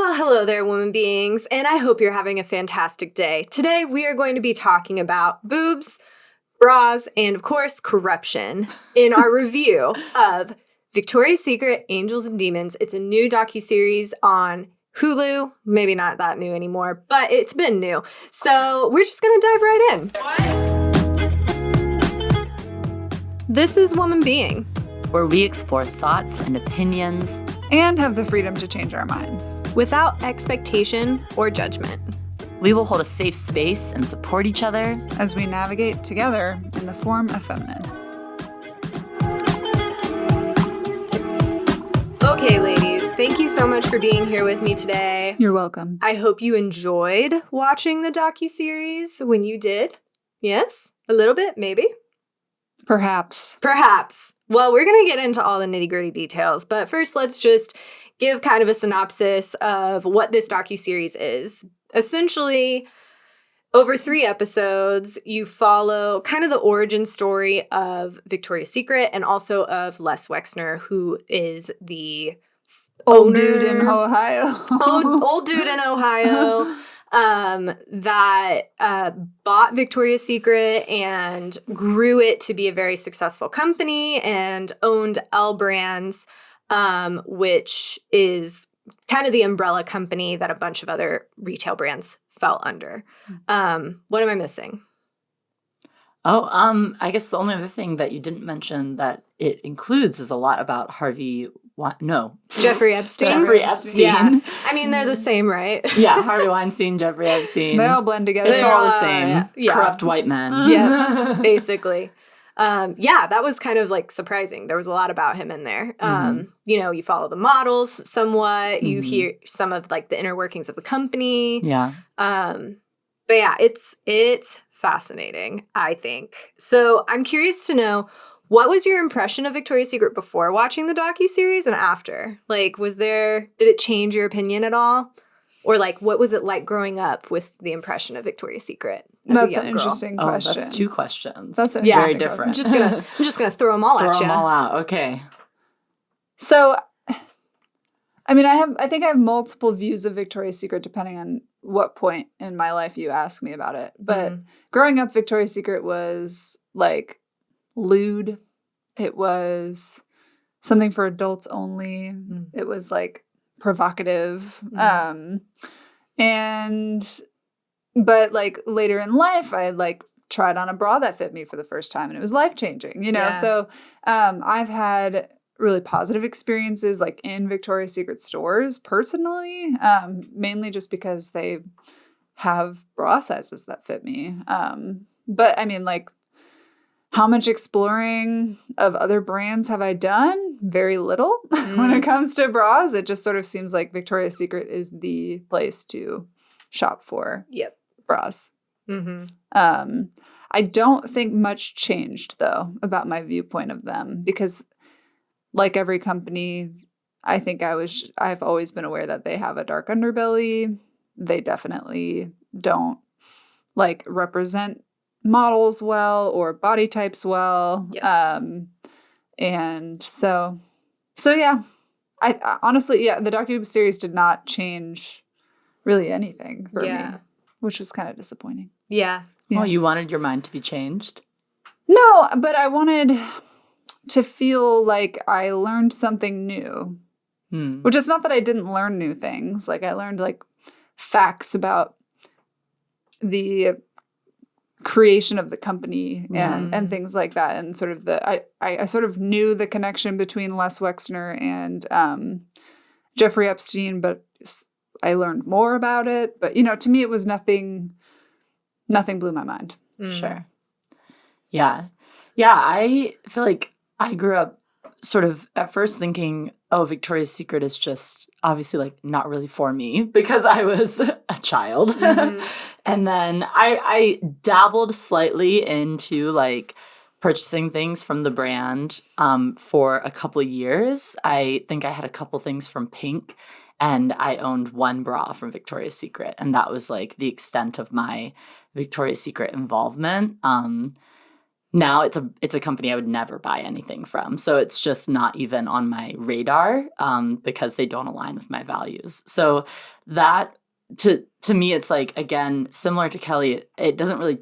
Well, hello there, woman beings, and I hope you're having a fantastic day. Today, we are going to be talking about boobs, bras, and of course, corruption in our review of Victoria's Secret Angels and Demons. It's a new docuseries on Hulu. Maybe not that new anymore, but it's been new. So we're just going to dive right in. This is Woman Being, where we explore thoughts and opinions and have the freedom to change our minds without expectation or judgment. We will hold a safe space and support each other as we navigate together in the form of feminine. Okay, ladies, thank you so much for being here with me today. You're welcome. I hope you enjoyed watching the docuseries when you did. Yes? A little bit, maybe? Perhaps. Well, we're going to get into all the nitty-gritty details, but first let's just give kind of a synopsis of what this docuseries is. Essentially, over 3 episodes, you follow kind of the origin story of Victoria's Secret and also of Les Wexner, who is the old dude in Ohio. old dude in Ohio. That bought Victoria's Secret and grew it to be a very successful company and owned L Brands, which is kind of the umbrella company that a bunch of other retail brands fell under. What am I missing? I guess the only other thing that you didn't mention that it includes is a lot about Jeffrey Epstein. Jeffrey Epstein. Yeah. I mean, they're the same, right? Yeah, Harvey Weinstein, Jeffrey Epstein. They all blend together. It's all the same. Yeah. Corrupt white men. Yeah, basically. That was kind of like surprising. There was a lot about him in there. You follow the models somewhat. You hear some of like the inner workings of the company. Yeah. But yeah, it's fascinating, I think. So I'm curious to know, what was your impression of Victoria's Secret before watching the docuseries and after? Like, did it change your opinion at all? Or like, what was it like growing up with the impression of Victoria's Secret as a young girl? That's an interesting question. Oh, that's 2 questions. That's very different. I'm just gonna throw them all at you. Throw them all out. Okay. So, I mean, I think I have multiple views of Victoria's Secret depending on what point in my life you ask me about it. But growing up, Victoria's Secret was like lewd. It was something for adults only. It was like provocative. But like later in life, I like tried on a bra that fit me for the first time and it was life-changing, Yeah. So I've had really positive experiences like in Victoria's Secret stores personally, mainly just because they have bra sizes that fit me. But I mean, like, how much exploring of other brands have I done? Very little when it comes to bras. It just sort of seems like Victoria's Secret is the place to shop for bras. I don't think much changed, though, about my viewpoint of them because, like every company, I think I've always been aware that they have a dark underbelly. They definitely don't like represent models well or body types well. And so yeah, I honestly, the docuseries did not change really anything for me, which was kind of disappointing. Yeah. Oh, you wanted your mind to be changed? No, but I wanted to feel like I learned something new, which is not that I didn't learn new things. Like I learned like facts about the creation of the company and things like that. And sort of I sort of knew the connection between Les Wexner and Jeffrey Epstein, but I learned more about it. But, to me, it was nothing blew my mind. Sure. Yeah. Yeah, I feel like I grew up sort of at first thinking, oh, Victoria's Secret is just obviously like not really for me because I was a child. And then I dabbled slightly into like purchasing things from the brand for a couple of years. I think I had a couple things from Pink and I owned one bra from Victoria's Secret. And that was like the extent of my Victoria's Secret involvement. now it's a company I would never buy anything from. So it's just not even on my radar because they don't align with my values. So that to me, it's like, again, similar to Kelly, it doesn't really,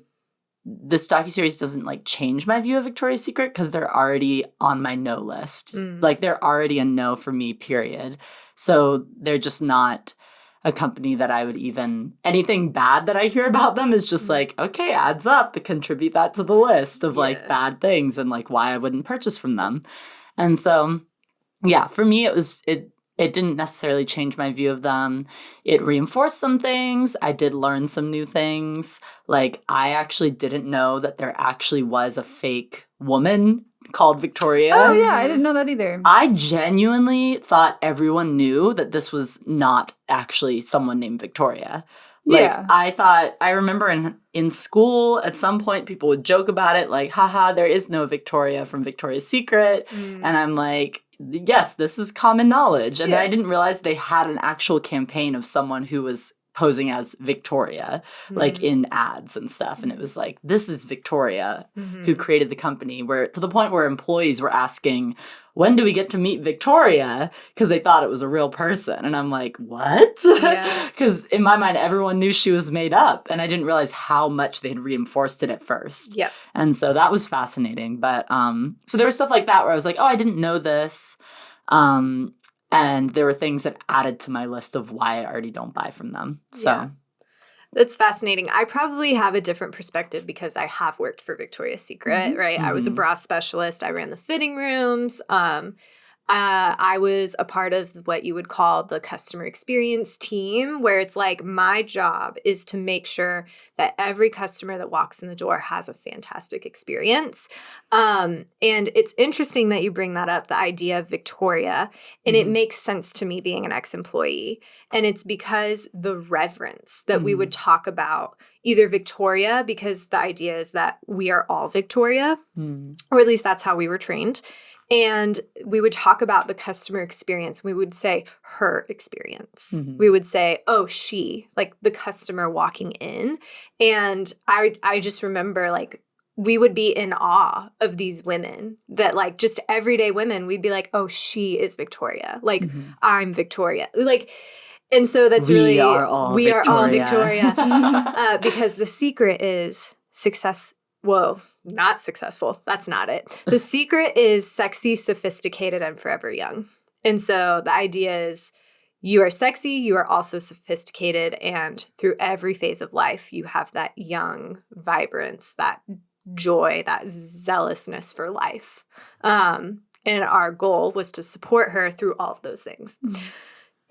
this docuseries doesn't like change my view of Victoria's Secret because they're already on my no list. Like they're already a no for me, period. So they're just not a company that I would even, anything bad that I hear about them is just like, okay, adds up, contribute that to the list of like bad things and like why I wouldn't purchase from them. And so, yeah, for me, it didn't necessarily change my view of them. It reinforced some things. I did learn some new things. Like, I actually didn't know that there actually was a fake woman called Victoria. Oh, yeah. I didn't know that either. I genuinely thought everyone knew that this was not actually someone named Victoria. Like, I remember in school, at some point, people would joke about it, like, haha, there is no Victoria from Victoria's Secret. And I'm like, yes, this is common knowledge. And I didn't realize they had an actual campaign of someone who was posing as Victoria, like in ads and stuff. And it was like, this is Victoria who created the company, where to the point where employees were asking, when do we get to meet Victoria? Because they thought it was a real person. And I'm like, what? Because in my mind, everyone knew she was made up. And I didn't realize how much they had reinforced it at first. And so that was fascinating. But so there was stuff like that where I was like, oh, I didn't know this. And there were things that added to my list of why I already don't buy from them. So that's fascinating. I probably have a different perspective because I have worked for Victoria's Secret, right? I was a bra specialist. I ran the fitting rooms. I was a part of what you would call the customer experience team, where it's like my job is to make sure that every customer that walks in the door has a fantastic experience. And it's interesting that you bring that up, the idea of Victoria, and it makes sense to me being an ex-employee. And it's because the reverence that we would talk about either Victoria, because the idea is that we are all Victoria, or at least that's how we were trained. And we would talk about the customer experience. We would say her experience. We would say, oh, she, like the customer walking in. And I just remember like we would be in awe of these women that like just everyday women. We'd be like, oh, she is Victoria. Like I'm Victoria. Like, and so that's we are all Victoria because the secret is success. Whoa, not successful. That's not it. The secret is sexy, sophisticated, and forever young. And so the idea is you are sexy, you are also sophisticated, and through every phase of life, you have that young vibrance, that joy, that zealousness for life. And our goal was to support her through all of those things.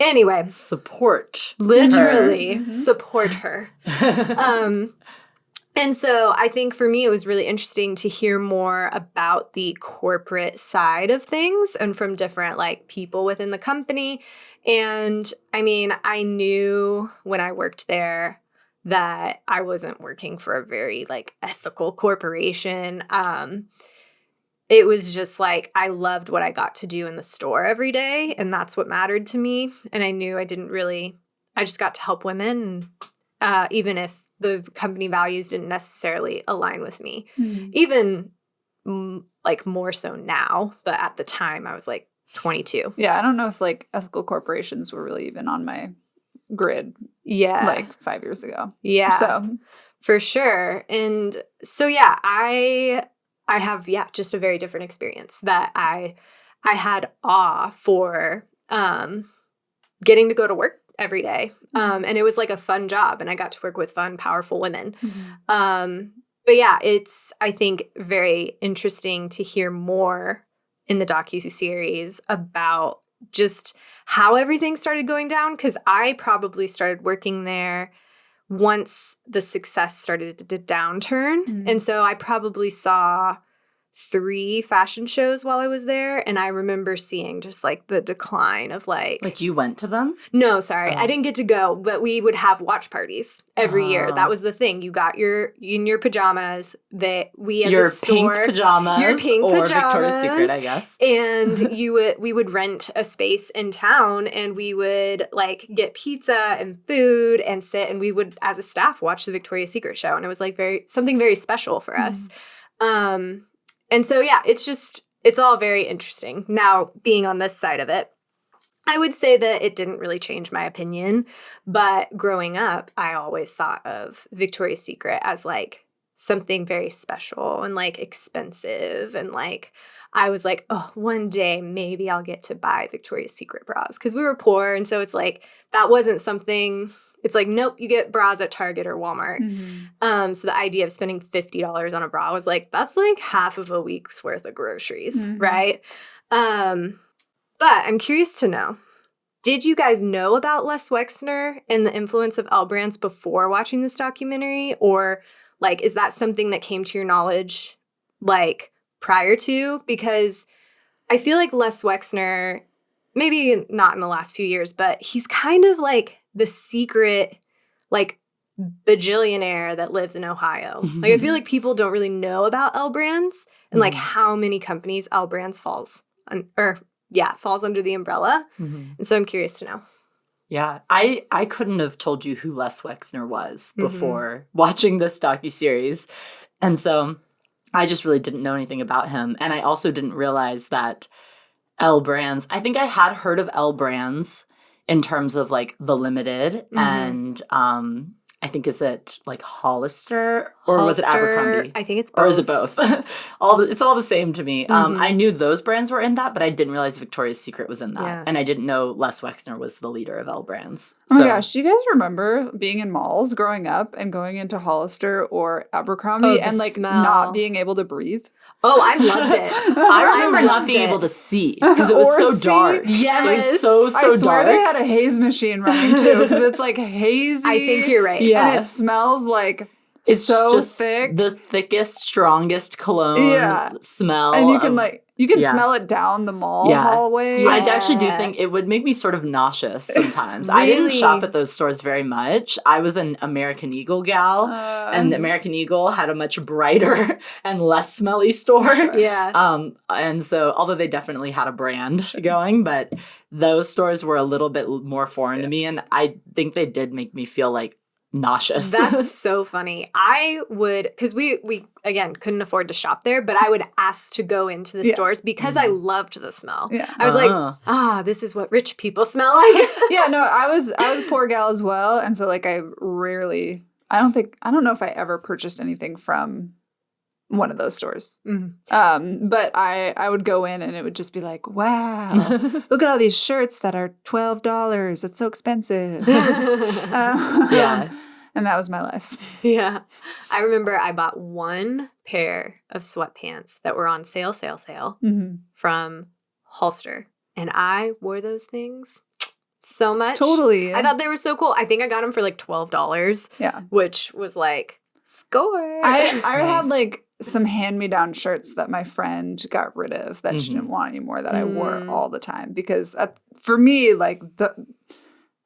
Anyway. Support. Literally support her. And so I think for me, it was really interesting to hear more about the corporate side of things and from different like people within the company. And I mean, I knew when I worked there that I wasn't working for a very like ethical corporation. It was just like I loved what I got to do in the store every day. And that's what mattered to me. And I knew I just got to help women, even if the company values didn't necessarily align with me, even like more so now. But at the time, I was like 22. Yeah, I don't know if like ethical corporations were really even on my grid. Yeah, like 5 years ago. Yeah, so for sure. And so yeah, I have just a very different experience that I had awe for getting to go to work every day. And it was like a fun job and I got to work with fun, powerful women. But yeah, it's, I think, very interesting to hear more in the docuseries about just how everything started going down. Because I probably started working there once the success started to downturn. And so I probably saw 3 fashion shows while I was there. And I remember seeing just like the decline of like... Like you went to them? No, sorry. I didn't get to go, but we would have watch parties every year. That was the thing. You got in your pajamas that we as your a store... Pink pajamas. Your pink or pajamas. Victoria's Secret, I guess. And we would rent a space in town and we would like get pizza and food and sit and we would, as a staff, watch the Victoria's Secret show. And it was like something very special for us. And so, yeah, it's all very interesting. Now, being on this side of it, I would say that it didn't really change my opinion, but growing up, I always thought of Victoria's Secret as like something very special and like expensive, and like I was like, oh, one day maybe I'll get to buy Victoria's Secret bras because we were poor, and so it's like that wasn't something. It's like, nope, you get bras at Target or Walmart. So the idea of spending $50 on a bra was like, that's like half of a week's worth of groceries, right? But I'm curious to know, did you guys know about Les Wexner and the influence of L brands before watching this documentary? Or like, is that something that came to your knowledge like prior to? Because I feel like Les Wexner, maybe not in the last few years, but he's kind of like the secret, like, bajillionaire that lives in Ohio. Like, I feel like people don't really know about L brands and like how many companies L brands falls under the umbrella. And so I'm curious to know. Yeah, I couldn't have told you who Les Wexner was before watching this docuseries. And so I just really didn't know anything about him. And I also didn't realize that L brands, I think I had heard of L brands in terms of like The Limited and I think, is it like Hollister or was it Abercrombie? I think it's both. Or is it both? It's all the same to me. I knew those brands were in that, but I didn't realize Victoria's Secret was in that. Yeah. And I didn't know Les Wexner was the leader of L brands. Oh my gosh, do you guys remember being in malls growing up and going into Hollister or Abercrombie and like not being able to breathe? Oh, I loved it. I remember not being able to see because it was so dark. Yes. It was so I swear dark. they had a haze machine running too because it's like hazy. I think you're right. Yeah. And it smells like it's so just thick. The thickest, strongest cologne smell. And you can smell it down the mall hallway. Yeah. I actually do think it would make me sort of nauseous sometimes. Really? I didn't shop at those stores very much. I was an American Eagle gal, and American Eagle had a much brighter and less smelly store. Yeah. And so, although they definitely had a brand going, but those stores were a little bit more foreign to me, and I think they did make me feel like nauseous. That's so funny. I would, because we again couldn't afford to shop there, but I would ask to go into the stores because I loved the smell. Yeah. I was like, this is what rich people smell like. Yeah, no, I was a poor gal as well, and so like I don't know if I ever purchased anything from one of those stores. But I would go in and it would just be like, wow, look at all these shirts that are $12. That's so expensive. And that was my life. Yeah. I remember I bought one pair of sweatpants that were on sale from Hollister. And I wore those things so much. Totally. I thought they were so cool. I think I got them for like $12. Yeah. Which was like, score. I had like some hand-me-down shirts that my friend got rid of that she didn't want anymore that I wore all the time. Because for me, like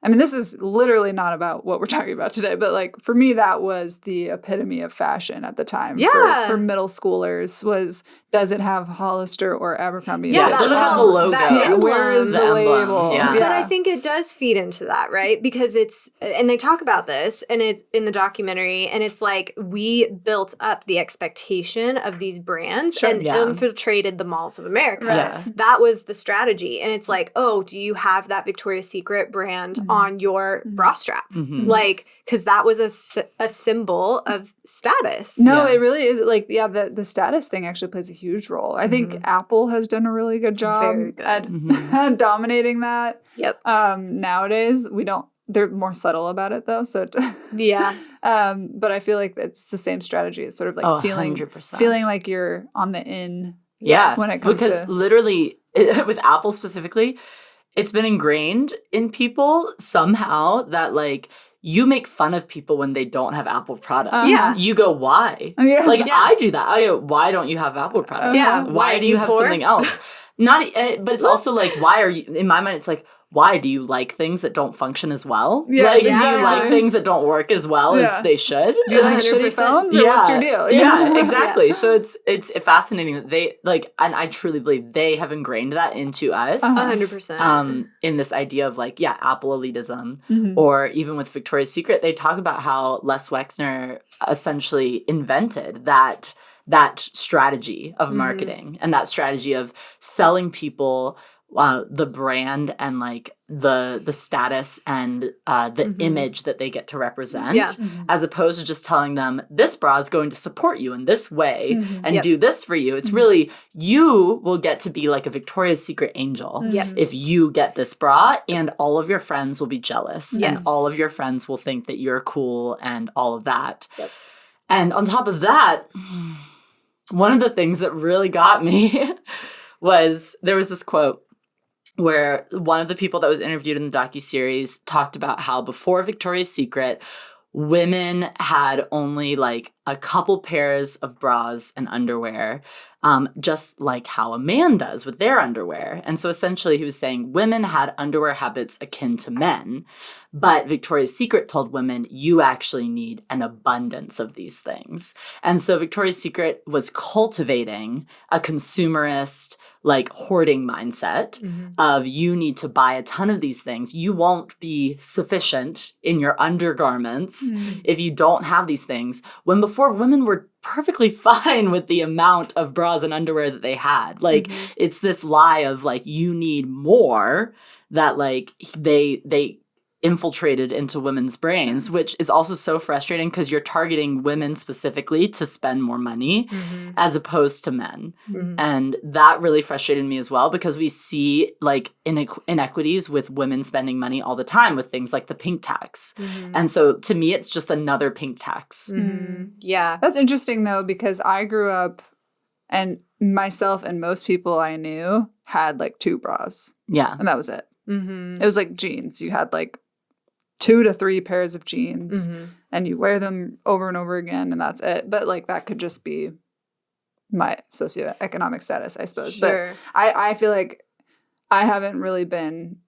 this is literally not about what we're talking about today, but like for me, that was the epitome of fashion at the time. Yeah. For middle schoolers was, does it have Hollister or Abercrombie? Yeah, does it have the logo? Where is the label? Yeah. But I think it does feed into that, right? Because and they talk about this and it's in the documentary, and it's like we built up the expectation of these brands and infiltrated the malls of America. Yeah. That was the strategy. And it's like, oh, do you have that Victoria's Secret brand on your bra strap? Like, because that was a symbol of status. No, it really is. Like, the status thing actually plays a huge role. I think Apple has done a really good job at dominating that. Yep. Nowadays, they're more subtle about it though. So but I feel like it's the same strategy. It's sort of like feeling like you're on the in. Yes. When it comes because literally with Apple specifically, it's been ingrained in people somehow that like you make fun of people when they don't have Apple products. You go, why? I do that. I go, why don't you have Apple products? Yeah. Why do you have something else? But it's also like, why are you, in my mind, it's like, why do you like things that don't function as well? Do you like things that don't work as well as they should? Do you like shitty phones or what's your deal? Yeah, exactly. So it's fascinating that they like, and I truly believe they have ingrained that into us. 100%. In this idea of like, Apple elitism, or even with Victoria's Secret, they talk about how Les Wexner essentially invented that that strategy of marketing and that strategy of selling people the brand and like the status and the image that they get to represent, as opposed to just telling them this bra is going to support you in this way and do this for you. It's really, you will get to be like a Victoria's Secret angel if you get this bra, and all of your friends will be jealous and all of your friends will think that you're cool and all of that. And on top of that, one of the things that really got me was there was this quote where one of the people that was interviewed in the docuseries talked about how before Victoria's Secret, women had only like a couple pairs of bras and underwear, just like how a man does with their underwear. And so essentially he was saying women had underwear habits akin to men, but Victoria's Secret told women you actually need an abundance of these things. And so Victoria's Secret was cultivating a consumerist, like hoarding mindset of you need to buy a ton of these things. You won't be sufficient in your undergarments if you don't have these things. When before women were perfectly fine with the amount of bras and underwear that they had. Like it's this lie of like you need more that like they infiltrated into women's brains, which is also so frustrating because you're targeting women specifically to spend more money as opposed to men. And that really frustrated me as well because we see like inequities with women spending money all the time with things like the pink tax. And so to me, it's just another pink tax. Yeah. That's interesting though, because I grew up and myself and most people I knew had like 2 bras. Yeah. And that was it. It was like jeans. You had like 2 to 3 pairs of jeans and you wear them over and over again and that's it. But like that could just be my socioeconomic status, I suppose. Sure. But I feel like I haven't really been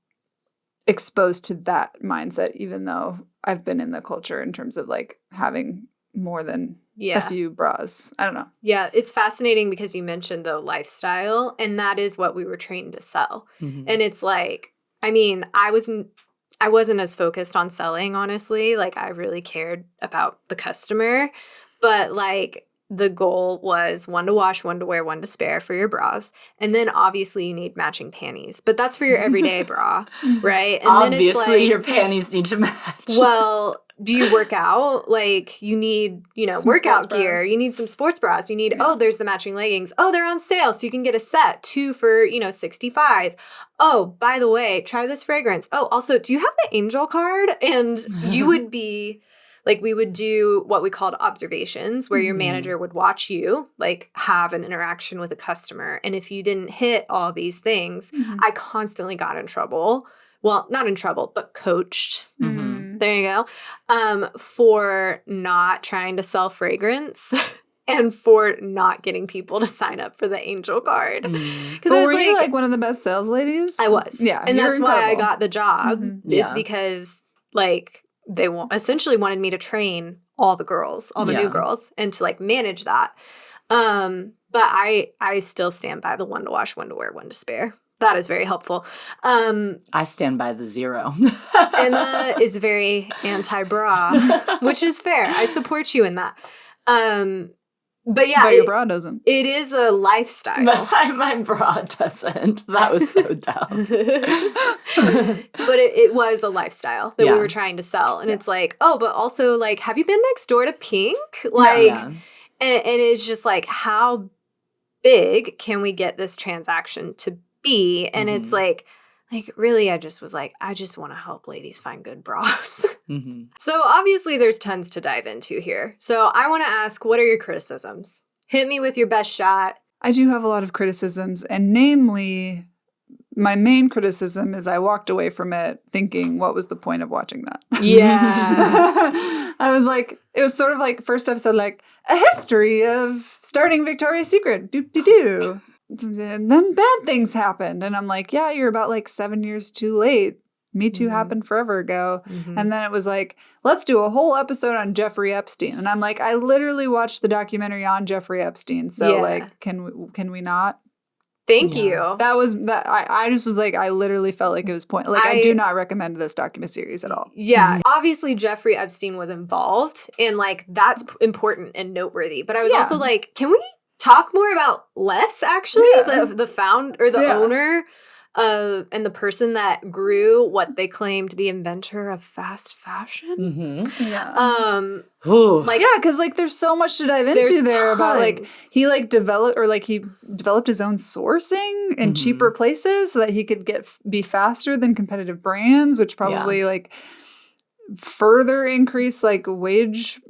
exposed to that mindset, even though I've been in the culture in terms of like having more than a few bras. I don't know. Yeah, it's fascinating because you mentioned the lifestyle, and that is what we were trained to sell. And it's like, I mean, I wasn't as focused on selling, honestly. Like, I really cared about the customer. But, like, the goal was 1 to wash, 1 to wear, 1 to spare for your bras. And then, obviously, you need matching panties. But that's for your everyday bra, right? And obviously, then it's like, your panties need to match. Well, do you work out? Like, you need, some workout gear. Bras. You need some sports bras. You need, there's the matching leggings. Oh, they're on sale. So you can get a set, 2 for, $65. Oh, by the way, try this fragrance. Oh, also, do you have the angel card? And you would be, like, we would do what we called observations, where your manager would watch you, like, have an interaction with a customer. And if you didn't hit all these things, I constantly got in trouble. Well, not in trouble, but coached. There you go. For not trying to sell fragrance and for not getting people to sign up for the angel card. But were you like one of the best sales ladies? I was. Yeah. And that's incredible. why I got the job is because like they essentially wanted me to train all the girls, all the new girls, and to like manage that. But I still stand by the 1 to wash, 1 to wear, 1 to spare. That is very helpful. I stand by the 0. Emma is very anti-bra, which is fair. I support you in that. But yeah. But your bra doesn't. It is a lifestyle. My bra doesn't. That was so dumb. But it was a lifestyle that we were trying to sell. And it's like, oh, but also like, have you been next door to Pink? Like, and it's just like, how big can we get this transaction to be? And it's like really I just was like, I just want to help ladies find good bras. So obviously there's tons to dive into here. So I want to ask, what are your criticisms? Hit me with your best shot. I do have a lot of criticisms, and namely, my main criticism is I walked away from it thinking, what was the point of watching that? Yeah. I was like, it was sort of like first episode, like a history of starting Victoria's Secret. Doop-de-doo. And then bad things happened. And I'm like, yeah, you're about like 7 years too late. Me Too happened forever ago. And then it was like, let's do a whole episode on Jeffrey Epstein. And I'm like, I literally watched the documentary on Jeffrey Epstein. So like, can we not? Thank Yeah. you. That was that. I just was like, I literally felt like it was point. Like, I do not recommend this docuseries at all. Yeah. Obviously, Jeffrey Epstein was involved, and like that's important and noteworthy. But I was also like, can we talk more about Les, actually? The owner and the person that grew what they claimed the inventor of fast fashion. Mm-hmm. Yeah. Like, because like there's so much to dive into there about like he developed his own sourcing in cheaper places so that he could be faster than competitive brands, which probably like further increase like wage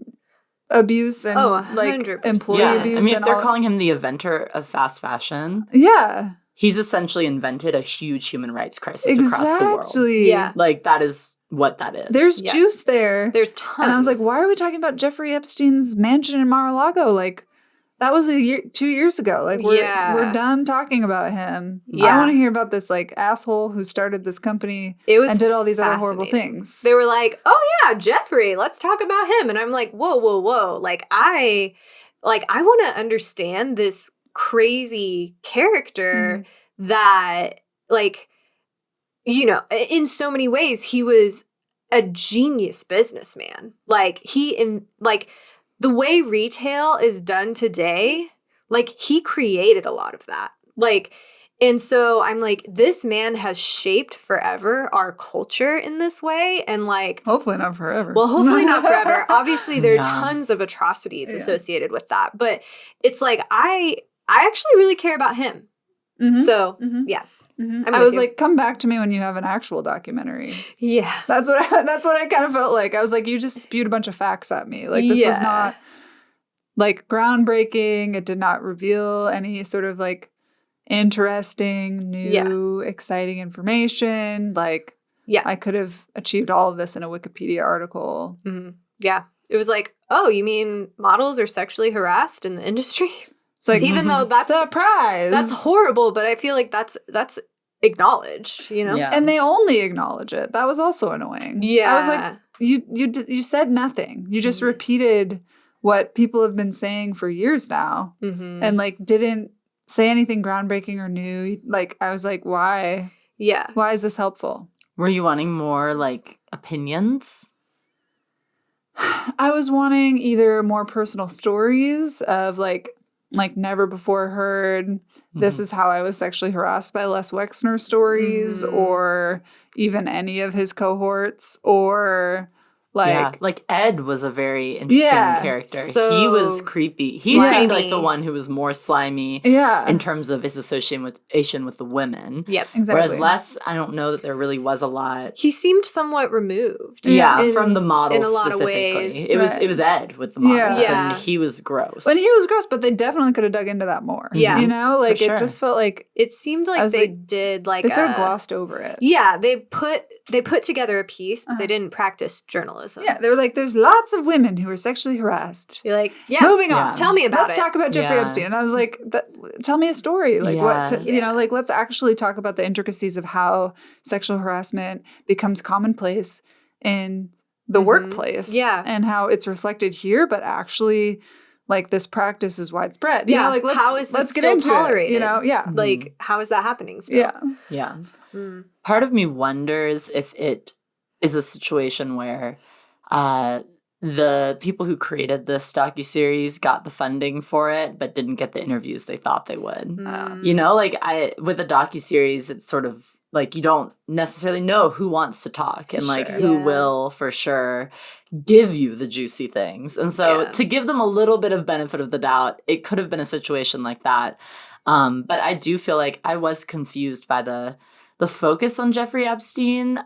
abuse and like 100%. employee abuse. I mean, if they're all. calling him the inventor of fast fashion, he's essentially invented a huge human rights crisis across the world. Yeah. Like, that is what that is. There's juice there. There's tons. And I was like, why are we talking about Jeffrey Epstein's mansion in Mar-a-Lago? Like, that was 2 years ago. Like, we're done talking about him. I want to hear about this, like, asshole who started this company and did all these other horrible things. They were like, oh, yeah, Jeffrey, let's talk about him. And I'm like, whoa. Like, I want to understand this crazy character that, like, you know, in so many ways, he was a genius businessman. Like, the way retail is done today, like, he created a lot of that. Like, and so I'm like, this man has shaped forever our culture in this way. And like, hopefully not forever. Well, hopefully not forever. Obviously, there are tons of atrocities associated with that. But it's like, I actually really care about him. So, yeah. I was like, come back to me when you have an actual documentary. Yeah. That's what I kind of felt like. I was like, you just spewed a bunch of facts at me. Like, this was not like groundbreaking. It did not reveal any sort of like interesting, new, exciting information. Like, I could have achieved all of this in a Wikipedia article. Yeah. It was like, oh, you mean models are sexually harassed in the industry? It's like, even though that's surprise. That's horrible, but I feel like that's acknowledged, you know? Yeah. And they only acknowledge it. That was also annoying. Yeah. I was like, you said nothing. You just repeated what people have been saying for years now and like didn't say anything groundbreaking or new. Like, I was like, why? Yeah. Why is this helpful? Were you wanting more like opinions? I was wanting either more personal stories of like never before heard, this is how I was sexually harassed by Les Wexner stories, or even any of his cohorts, or like Ed was a very interesting character. So he was creepy. He seemed like the one who was more slimy in terms of his association with the women. Yep, exactly. Whereas Les, I don't know that there really was a lot. He seemed somewhat removed. From the models in a lot specifically. Of ways. It was Ed with the models, and he was gross. And he was gross, but they definitely could have dug into that more. Yeah, you know, like it just felt like it seemed like they did like they sort of glossed over it. Yeah, they put together a piece, but they didn't practice journalism. Yeah, they were like, there's lots of women who are sexually harassed. You're like, moving on. Tell me about Let's talk about Jeffrey Epstein. And I was like, tell me a story. Like, you know, like, let's actually talk about the intricacies of how sexual harassment becomes commonplace in the workplace. Yeah. And how it's reflected here, but actually, like, this practice is widespread. You know, like, how is this get still into tolerated? It, you know, Like, how is that happening still? Yeah. Part of me wonders if it is a situation where the people who created this docuseries got the funding for it, but didn't get the interviews they thought they would. You know, like with a docuseries, it's sort of like you don't necessarily know who wants to talk and like who will for sure give you the juicy things. And so to give them a little bit of benefit of the doubt, it could have been a situation like that. But I do feel like I was confused by the focus on Jeffrey Epstein,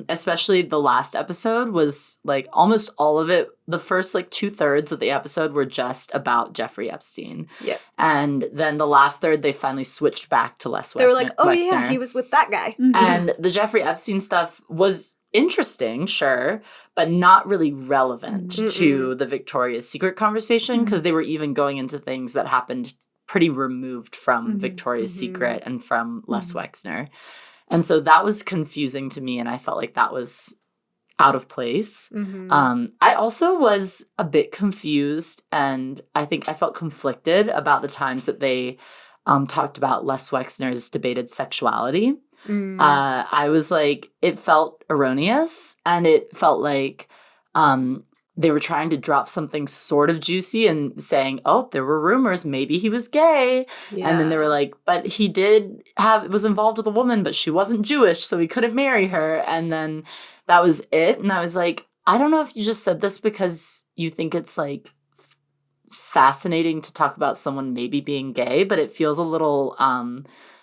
especially the last episode was like almost all of it. The first like 2/3 of the episode were just about Jeffrey Epstein. Yeah. And then the last third, they finally switched back to Les Wexner. They were like, oh yeah, he was with that guy. And the Jeffrey Epstein stuff was interesting, sure, but not really relevant to the Victoria's Secret conversation because they were even going into things that happened pretty removed from Victoria's Secret and from Les Wexner. And so that was confusing to me, and I felt like that was out of place. I also was a bit confused, and I think I felt conflicted about the times that they talked about Les Wexner's debated sexuality. I was like, it felt erroneous, and it felt like they were trying to drop something sort of juicy and saying, oh, there were rumors, maybe he was gay. Yeah. And then they were like, but he was involved with a woman, but she wasn't Jewish, so he couldn't marry her. And then that was it. And I was like, I don't know if you just said this because you think it's like fascinating to talk about someone maybe being gay, but it feels a little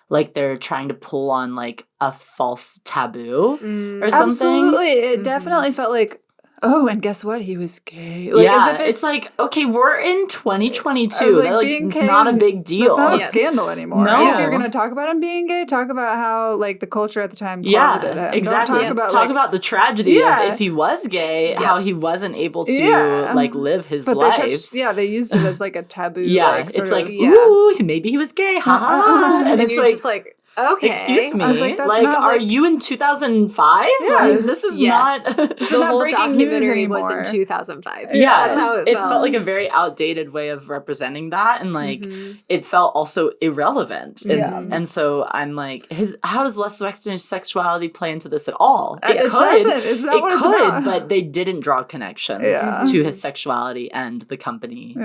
like they're trying to pull on like a false taboo or something. Absolutely. It definitely felt like, oh, and guess what? He was gay. Like, yeah, as if it's like, okay, we're in 2022. Like, being it's gay not a big deal. It's not a scandal anymore. No. And if you're going to talk about him being gay, talk about how, like, the culture at the time closeted him. Exactly. Don't talk about the tragedy of if he was gay, how he wasn't able to, like, live his life. They used it as, like, a taboo. Yeah, it's like, ooh, maybe he was gay. Ha ha ha. And it's you're just like, okay. Excuse me. I was like, that's not, are you in 2005? Yes. This is not. The whole documentary was in 2005. Yeah, that's how it felt. It felt like a very outdated way of representing that, and like it felt also irrelevant. And so I'm like, how does Les Wexner's sexuality play into this at all? It doesn't. It's not what it's about. But they didn't draw connections to his sexuality and the company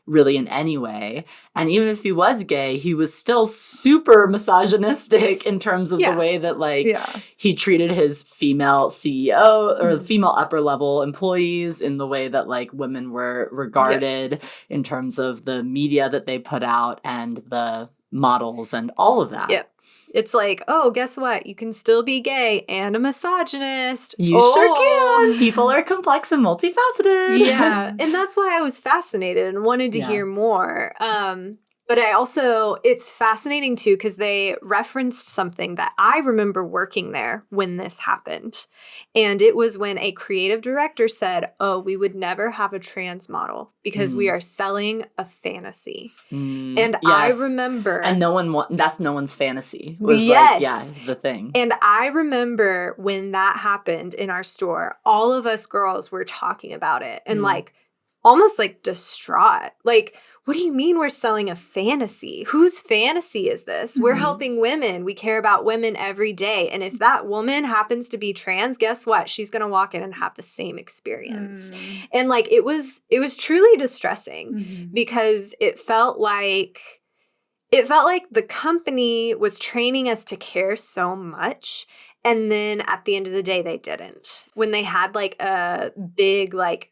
really in any way. And even if he was gay, he was still super misogynistic in terms of the way that like he treated his female CEO or female upper level employees, in the way that like women were regarded in terms of the media that they put out and the models and all of that. Yep. It's like, oh, guess what? You can still be gay and a misogynist. You sure can. People are complex and multifaceted. Yeah. And that's why I was fascinated and wanted to hear more. But it's fascinating too, because they referenced something that I remember working there when this happened. And it was when a creative director said, oh, we would never have a trans model because we are selling a fantasy. And I remember. And that's no one's fantasy. Was the thing. And I remember when that happened in our store, all of us girls were talking about it and like almost like distraught. Like, what do you mean we're selling a fantasy? Whose fantasy is this? We're helping women. We care about women every day. And if that woman happens to be trans, guess what? She's going to walk in and have the same experience. And like, it was truly distressing because it felt like the company was training us to care so much. And then at the end of the day, they didn't. When they had like a big, like,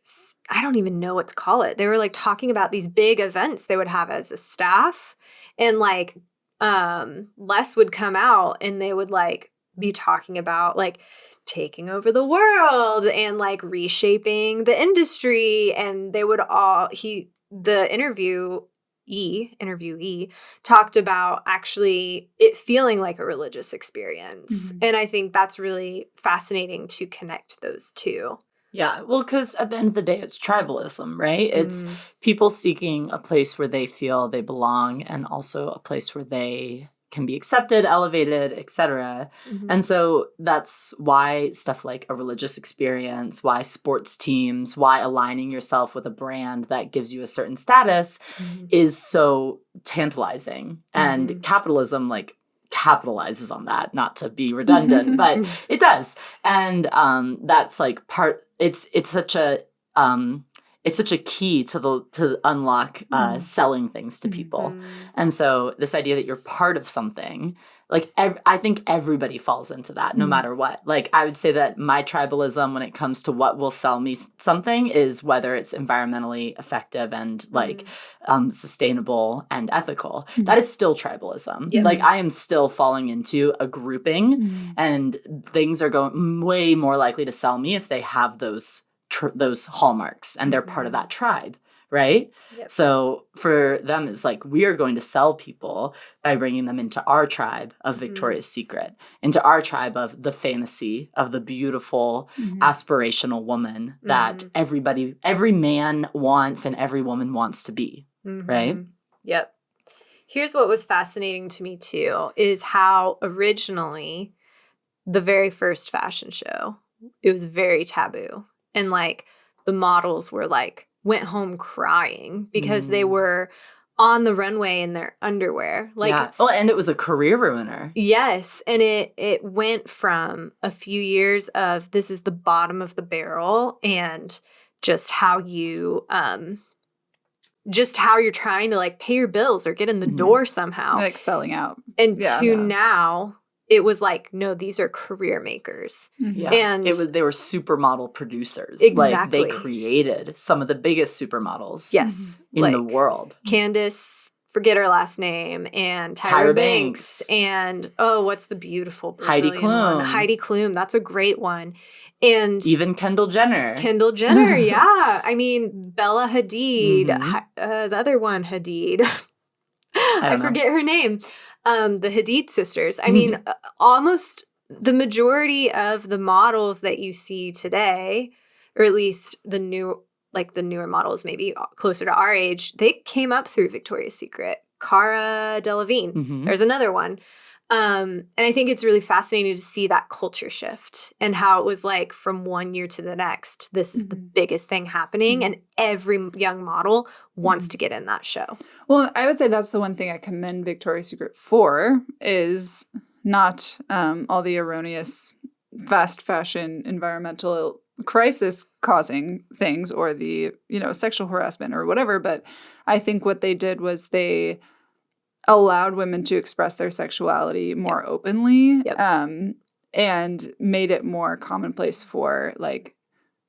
I don't even know what to call it. They were like talking about these big events they would have as a staff. And like Les would come out and they would like be talking about like taking over the world and like reshaping the industry. And they would the interviewee talked about actually it feeling like a religious experience. And I think that's really fascinating to connect those two. Yeah, well, because at the end of the day, it's tribalism, right? It's people seeking a place where they feel they belong and also a place where they can be accepted, elevated, etc. And so that's why stuff like a religious experience, why sports teams, why aligning yourself with a brand that gives you a certain status is so tantalizing. And capitalism, like, capitalizes on that, not to be redundant, but it does. And that's like it's such a key to unlock selling things to people. And so this idea that you're part of something, like I think everybody falls into that no matter what. Like I would say that my tribalism when it comes to what will sell me something is whether it's environmentally effective and like sustainable and ethical. That is still tribalism. Like I am still falling into a grouping and things are going way more likely to sell me if they have those hallmarks and they're part of that tribe, right? So for them, it's like we are going to sell people by bringing them into our tribe of Victoria's Secret, into our tribe of the fantasy of the beautiful, aspirational woman that every man wants and every woman wants to be, right? Yep. Here's what was fascinating to me too, is how originally the very first fashion show, it was very taboo. And like the models were like, went home crying because they were on the runway in their underwear. Like, yeah. Oh, and it was a career ruiner. Yes. And it went from a few years of this is the bottom of the barrel and just how you just how you're trying to like pay your bills or get in the door somehow. Like selling out. And now it was like, no, these are career makers. Yeah. And they were supermodel producers. Exactly. Like they created some of the biggest supermodels in the world. Candace, forget her last name, and Tyra Banks. And what's the beautiful Brazilian Heidi Klum. one? Heidi Klum. That's a great one. And even Kendall Jenner. Yeah. I mean, Bella Hadid. The other one, Hadid. I forget her name. The Hadid sisters. I mean, almost the majority of the models that you see today, or at least the newer models, maybe closer to our age, they came up through Victoria's Secret. Cara Delevingne. There's another one. And I think it's really fascinating to see that culture shift and how it was like from one year to the next, this is the biggest thing happening and every young model wants to get in that show. Well, I would say that's the one thing I commend Victoria's Secret for is not all the erroneous fast fashion environmental crisis causing things or the, sexual harassment or whatever. But I think what they did was they allowed women to express their sexuality more openly and made it more commonplace for like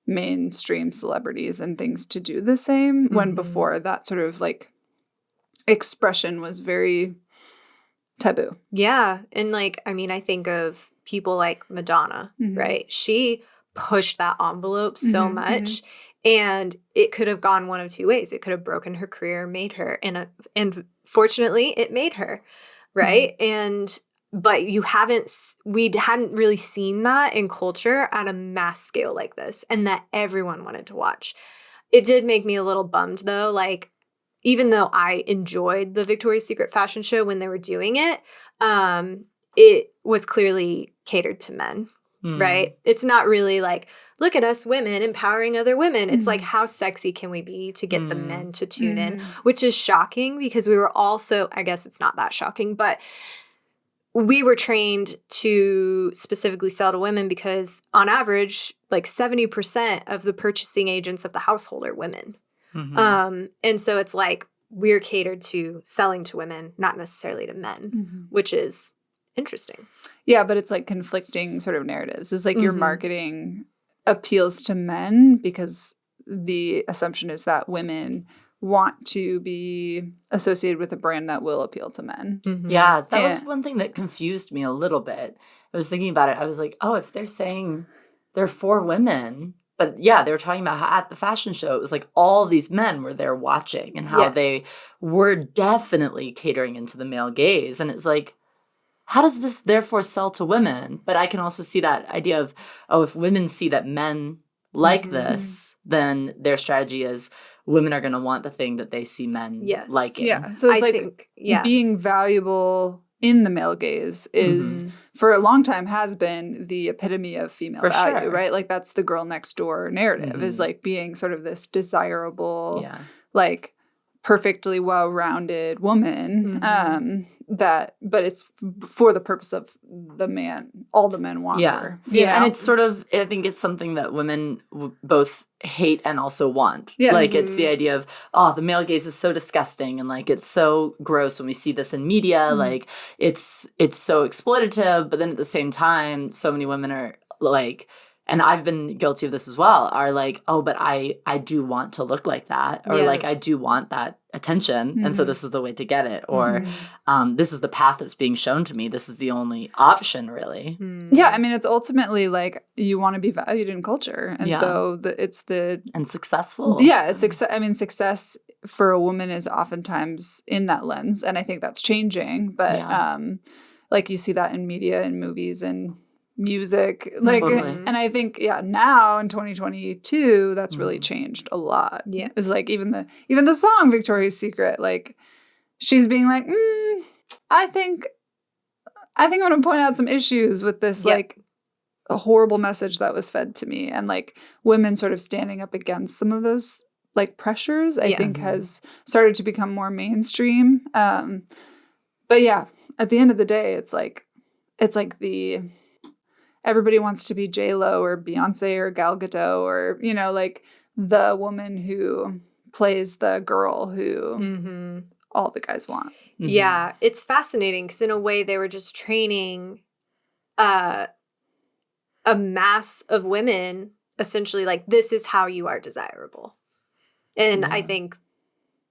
mainstream celebrities and things to do the same when before that sort of like expression was very taboo. Yeah. And like, I mean, I think of people like Madonna, right? She pushed that envelope so much and it could have gone one of two ways. It could have broken her career, made her, and fortunately it made her, right? But we hadn't really seen that in culture at a mass scale like this and that everyone wanted to watch. It did make me a little bummed though, like even though I enjoyed the Victoria's Secret fashion show when they were doing it, it was clearly catered to men. Right? It's not really like, look at us women empowering other women. It's like, how sexy can we be to get the men to tune in? Which is shocking because we were also, I guess it's not that shocking, but we were trained to specifically sell to women because on average, like 70% of the purchasing agents of the household are women. And so it's like we're catered to selling to women, not necessarily to men, which is interesting. Yeah, but it's like conflicting sort of narratives. It's like your marketing appeals to men because the assumption is that women want to be associated with a brand that will appeal to men. Yeah, that was one thing that confused me a little bit. I was thinking about it. I was like, oh, if they're saying they're for women, but yeah, they were talking about how at the fashion show, it was like all these men were there watching and how they were definitely catering into the male gaze. And it's like, how does this therefore sell to women? But I can also see that idea of, if women see that men like this, then their strategy is women are going to want the thing that they see men liking. Yeah. So it's being valuable in the male gaze is, for a long time, has been the epitome of female value, right? Like that's the girl next door narrative is like being sort of this desirable, like perfectly well-rounded woman but it's for the purpose of the man. All the men want her. Yeah, and it's sort of, I think it's something that women both hate and also want. Yes. Like it's the idea of, the male gaze is so disgusting and like it's so gross when we see this in media. Like it's so exploitative, but then at the same time, so many women are like, and I've been guilty of this as well, are like, oh, but I do want to look like that. Or like, I do want that attention. And so this is the way to get it. Or this is the path that's being shown to me. This is the only option, really. Yeah, I mean, it's ultimately like you want to be valued in culture. And so and successful. Yeah, success for a woman is oftentimes in that lens. And I think that's changing. But like you see that in media and movies and music, like, and I think now in 2022 that's really changed a lot. It's like even the song Victoria's Secret, like she's being like, I think I'm gonna point out some issues with this like a horrible message that was fed to me, and like women sort of standing up against some of those like pressures, I think has started to become more mainstream. But yeah, at the end of the day, it's like everybody wants to be J-Lo or Beyonce or Gal Gadot or, you know, like the woman who plays the girl who all the guys want. Yeah, it's fascinating because in a way they were just training a mass of women, essentially, like, this is how you are desirable. And I think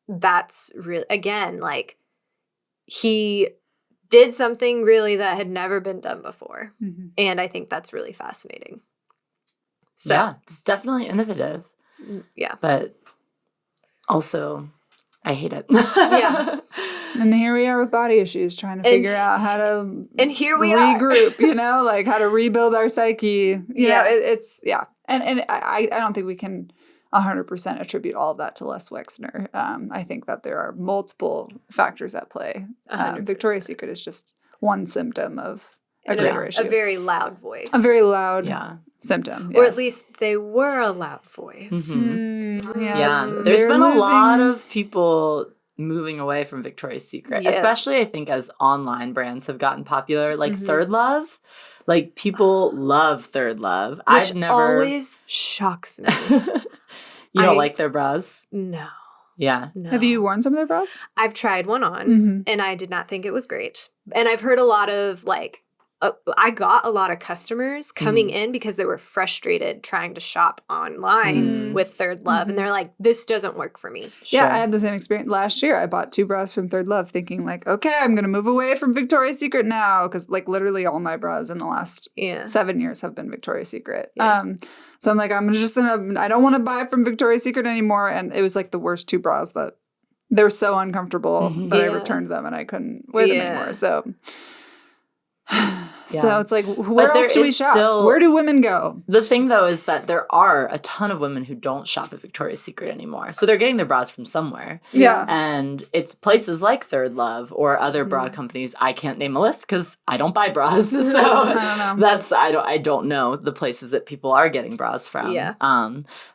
that's really, again, like, he did something really that had never been done before. And I think that's really fascinating. So, yeah, it's definitely innovative. Yeah. But also, I hate it. Yeah. And here we are with body issues, trying to figure out how to and here we regroup, you know, like how to rebuild our psyche. You know, it's And I don't think we can 100% attribute all of that to Les Wexner. I think that there are multiple factors at play. Victoria's Secret is just one symptom of a greater issue. A very loud voice. A very loud symptom. Yes. Or at least they were a loud voice. There's been a lot of people moving away from Victoria's Secret, especially I think as online brands have gotten popular, like Third Love. Like, people love Third Love. Which always shocks me. You don't like their bras? No. Yeah. No. Have you worn some of their bras? I've tried one on, and I did not think it was great. And I've heard a lot of, like, I got a lot of customers coming in because they were frustrated trying to shop online with Third Love. And they're like, this doesn't work for me. Yeah, I had the same experience. Last year, I bought 2 bras from Third Love thinking like, okay, I'm going to move away from Victoria's Secret now. Because like literally all my bras in the last 7 years have been Victoria's Secret. Yeah. So I'm like, I don't want to buy from Victoria's Secret anymore. And it was like the worst 2 bras that they were so uncomfortable that I returned them and I couldn't wear them anymore. So... So it's like, where else do we shop? Where do women go? The thing, though, is that there are a ton of women who don't shop at Victoria's Secret anymore. So they're getting their bras from somewhere. Yeah. And it's places like Third Love or other bra companies. I can't name a list because I don't buy bras. So I don't know the places that people are getting bras from. Yeah.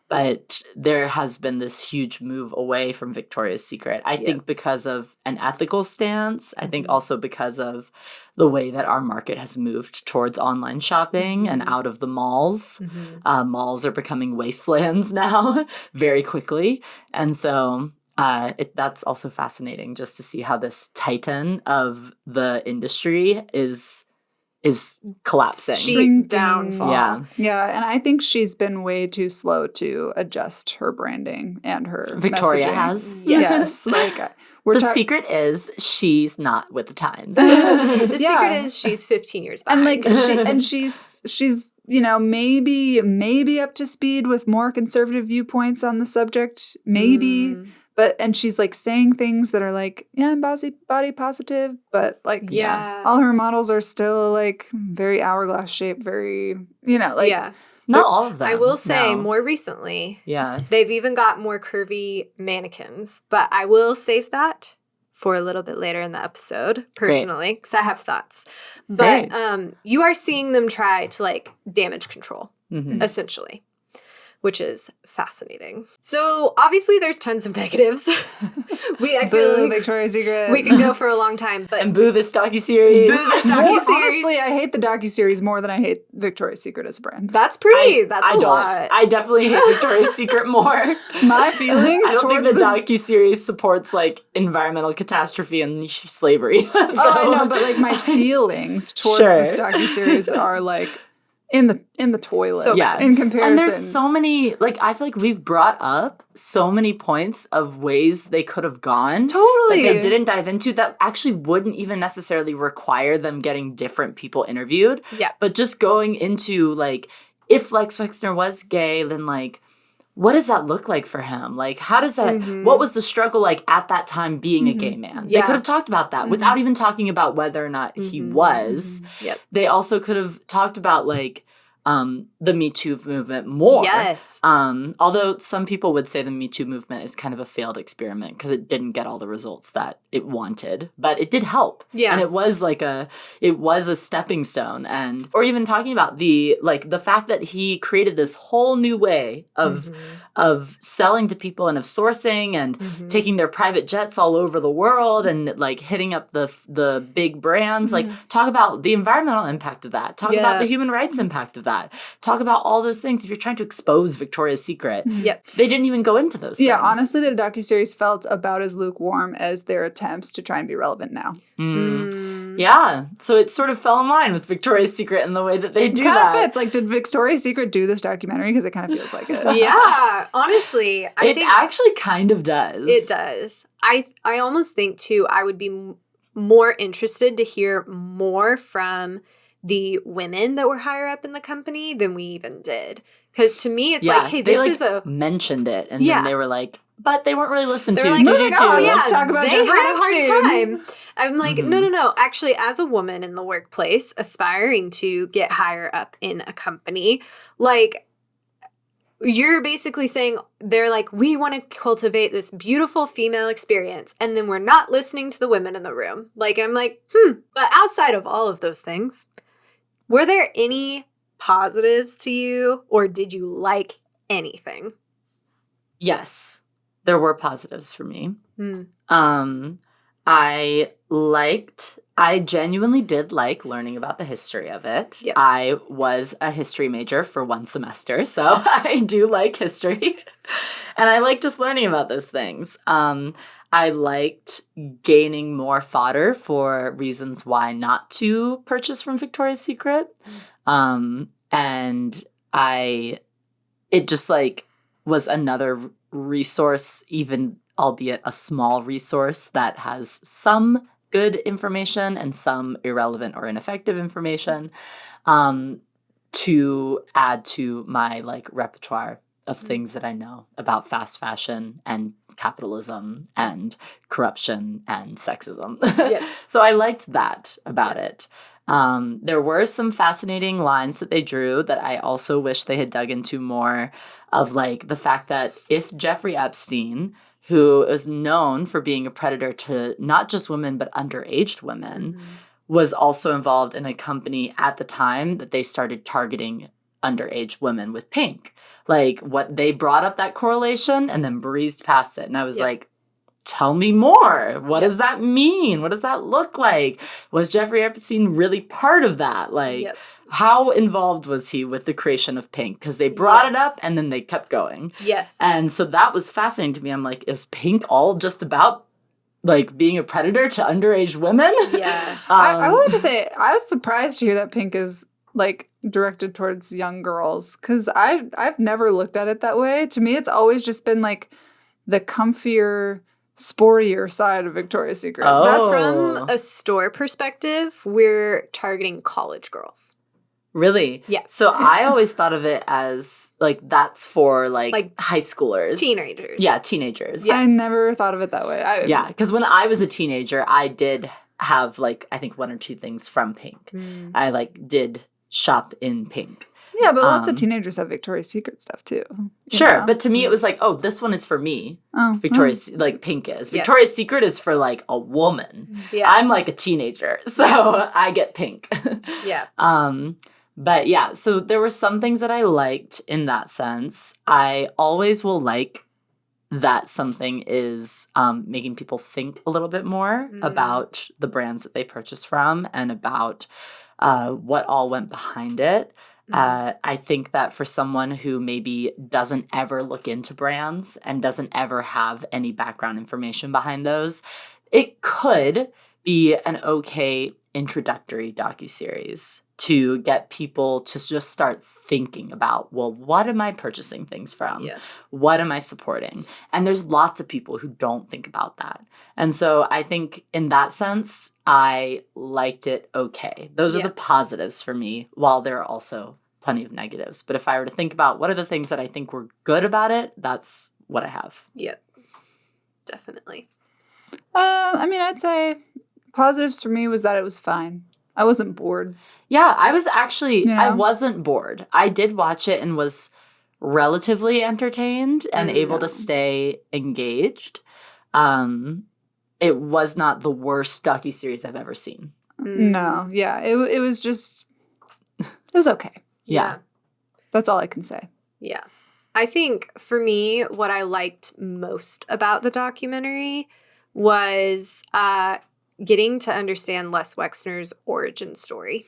But there has been this huge move away from Victoria's Secret. I think because of an ethical stance. I think also because of the way that our market has moved towards online shopping and out of the malls. Malls are becoming wastelands now very quickly. And so that's also fascinating just to see how this titan of the industry is collapsing. Steep downfall. Yeah, and I think she's been way too slow to adjust her branding and her Victoria messaging. has. Yes. Like the secret is she's not with the times. The secret is she's 15 years behind. And like she's you know, maybe up to speed with more conservative viewpoints on the subject, maybe. And she's like saying things that are like, yeah, I'm body positive, but like, all her models are still like very hourglass shaped, very, you know, like. Yeah. Not all of them. I will say more recently. Yeah. They've even got more curvy mannequins, but I will save that for a little bit later in the episode, personally, because I have thoughts. But you are seeing them try to like damage control, essentially. Which is fascinating. So obviously there's tons of negatives. I feel like Victoria's Secret. We can go for a long time. But and boo this docuseries. Honestly, I hate the docuseries more than I hate Victoria's Secret as a brand. That's pretty. That's a lot. I definitely hate Victoria's Secret more. My feelings I don't think the docuseries supports like environmental catastrophe and slavery. I know, but like my feelings towards this docuseries are like in the toilet. So in comparison. And there's so many, like, I feel like we've brought up so many points of ways they could have gone. Totally. That they didn't dive into that actually wouldn't even necessarily require them getting different people interviewed. Yeah. But just going into, like, if Les Wexner was gay, then, like, what does that look like for him? Like, how does that, what was the struggle like at that time being a gay man? Yeah. They could have talked about that without even talking about whether or not he was. Yep. They also could have talked about, like, the Me Too movement more. Yes. Although some people would say the Me Too movement is kind of a failed experiment because it didn't get all the results that it wanted, but it did help. Yeah. And it was a stepping stone. And, or even talking about the fact that he created this whole new way of selling to people and of sourcing and taking their private jets all over the world and like hitting up the big brands. Like, talk about the environmental impact of that. Talk about the human rights impact of that. Talk about all those things. If you're trying to expose Victoria's Secret, they didn't even go into those things. Yeah, honestly, the docuseries felt about as lukewarm as their attempts to try and be relevant now. Yeah, so it sort of fell in line with Victoria's Secret in the way that they do that. Kind of fits. Like, did Victoria's Secret do this documentary? Because it kind of feels like it. Yeah, honestly, I think actually kind of does. It does. I almost think too. I would be more interested to hear more from the women that were higher up in the company than we even did. Because to me, it's like, hey, this is a mentioned it, and then they were like, but they weren't really listened to. They're like, moving on. Let's talk about they Jeffrey had a Epstein. hard time. I'm like, no. Actually, as a woman in the workplace, aspiring to get higher up in a company, like, you're basically saying, they're like, we want to cultivate this beautiful female experience, and then we're not listening to the women in the room. Like, I'm like, But outside of all of those things, were there any positives to you, or did you like anything? Yes, there were positives for me. I genuinely did like learning about the history of it. Yep. I was a history major for one semester, so I do like history. And I like just learning about those things. I liked gaining more fodder for reasons why not to purchase from Victoria's Secret. And it just like was another resource, even albeit a small resource that has some good information and some irrelevant or ineffective information, to add to my like repertoire of things that I know about fast fashion and capitalism and corruption and sexism. So I liked that about it. There were some fascinating lines that they drew that I also wish they had dug into more, of like the fact that if Jeffrey Epstein, who is known for being a predator to not just women, but underage women, was also involved in a company at the time that they started targeting underage women with Pink. Like, what they brought up that correlation and then breezed past it. And I was like, tell me more. What does that mean? What does that look like? Was Jeffrey Epstein really part of that? Like, how involved was he with the creation of Pink? Because they brought it up and then they kept going. Yes. And so that was fascinating to me. I'm like, is Pink all just about like being a predator to underage women? Yeah. I would just say, I was surprised to hear that Pink is like directed towards young girls, because I've never looked at it that way. To me, it's always just been like the comfier, sportier side of Victoria's Secret. That's from a store perspective. We're targeting college girls. Really? Yeah. So I always thought of it as like that's for like high schoolers. Teenagers. Yeah, teenagers. Yeah. I never thought of it that way. Yeah, because when I was a teenager, I did have like, I think 1 or 2 things from Pink. I like did shop in Pink. Yeah, but lots of teenagers have Victoria's Secret stuff too. Sure, but to me it was like, oh, this one is for me. Victoria's like Pink is. Victoria's Secret is for like a woman. Yeah. I'm like a teenager, so I get Pink. Yeah. But yeah, so there were some things that I liked in that sense. I always will like that something is making people think a little bit more about the brands that they purchase from and about what all went behind it. I think that for someone who maybe doesn't ever look into brands and doesn't ever have any background information behind those, it could be an okay introductory docuseries to get people to just start thinking about, well, what am I purchasing things from? Yeah. What am I supporting? And there's lots of people who don't think about that. And so I think in that sense, I liked it okay. Those are the positives for me, while there are also plenty of negatives. But if I were to think about what are the things that I think were good about it, that's what I have. Yep. Definitely. I mean, I'd say positives for me was that it was fine. I wasn't bored. Yeah, I was actually, You know? I wasn't bored. I did watch it and was relatively entertained and able to stay engaged. It was not the worst docuseries I've ever seen. No, yeah. It was just, it was okay. Yeah. That's all I can say. Yeah. I think for me, what I liked most about the documentary was getting to understand Les Wexner's origin story.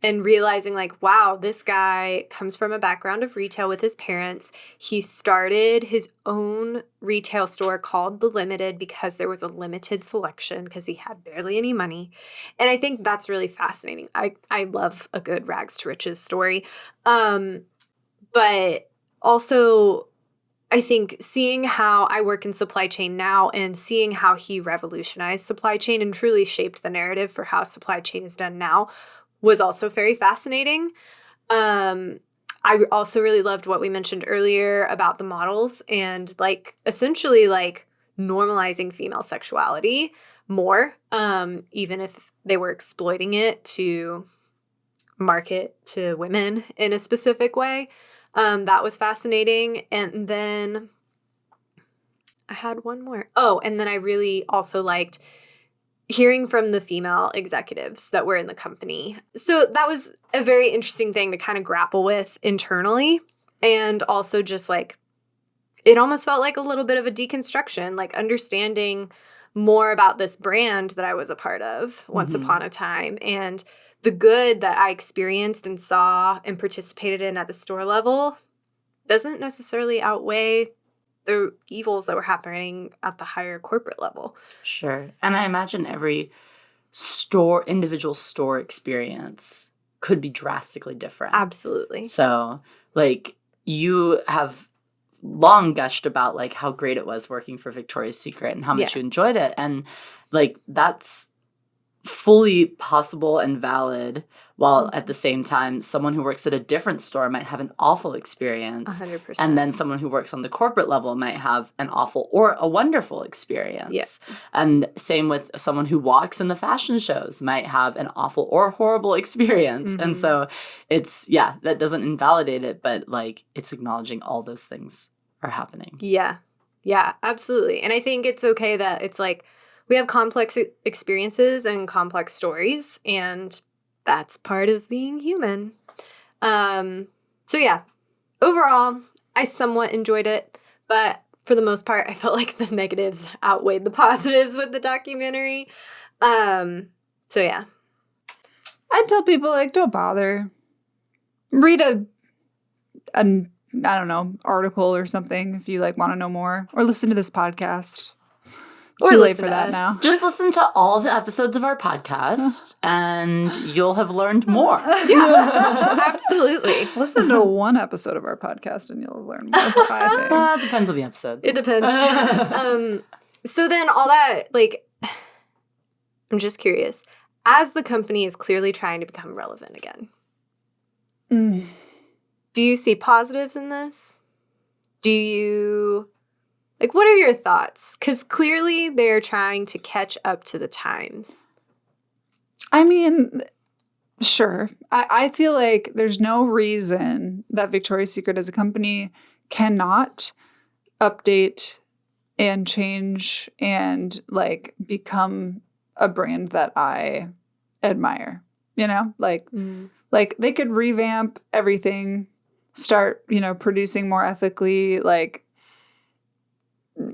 And realizing like, wow, this guy comes from a background of retail with his parents. He started his own retail store called The Limited because there was a limited selection because he had barely any money. And I think that's really fascinating. I love a good rags to riches story. But also, I think seeing how I work in supply chain now and seeing how he revolutionized supply chain and truly shaped the narrative for how supply chain is done now was also very fascinating. I also really loved what we mentioned earlier about the models and like essentially like normalizing female sexuality more, even if they were exploiting it to market to women in a specific way. That was fascinating. And then I had one more. Oh, and then I really also liked hearing from the female executives that were in the company. So that was a very interesting thing to kind of grapple with internally. And also just like, it almost felt like a little bit of a deconstruction, like understanding more about this brand that I was a part of once upon a time and the good that I experienced and saw and participated in at the store level doesn't necessarily outweigh the evils that were happening at the higher corporate level. Sure. And I imagine every individual store experience could be drastically different. Absolutely. So, like, you have long gushed about, like, how great it was working for Victoria's Secret and how much you enjoyed it. And, like, that's fully possible and valid, while at the same time someone who works at a different store might have an awful experience 100%. and then someone who works on the corporate level might have an awful or a wonderful experience. And same with someone who walks in the fashion shows might have an awful or horrible experience. And so it's that doesn't invalidate it, but like it's acknowledging all those things are happening. Yeah, absolutely. And I think it's okay that it's like we have complex experiences and complex stories, and that's part of being human. So yeah, overall, I somewhat enjoyed it, but for the most part, I felt like the negatives outweighed the positives with the documentary. So yeah. I'd tell people, like, don't bother. Read a I don't know, article or something if you, like, want to know more. Or listen to this podcast. It's too late for that now. Just listen to all the episodes of our podcast and you'll have learned more. Yeah, absolutely. Listen to one episode of our podcast and you'll have learned more. I think. Depends on the episode. It depends. So then all that, like, I'm just curious. As the company is clearly trying to become relevant again, do you see positives in this? Do you... Like, what are your thoughts? Because clearly they're trying to catch up to the times. I mean, sure. I feel like there's no reason that Victoria's Secret as a company cannot update and change and, like, become a brand that I admire. You know? Like, like they could revamp everything, start, producing more ethically, like,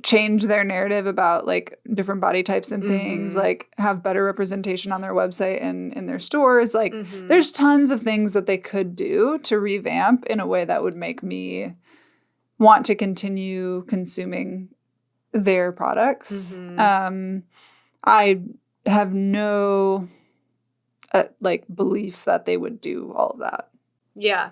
change their narrative about like different body types and things, like have better representation on their website and in their stores. Like there's tons of things that they could do to revamp in a way that would make me want to continue consuming their products. I have no belief that they would do all of that. Yeah.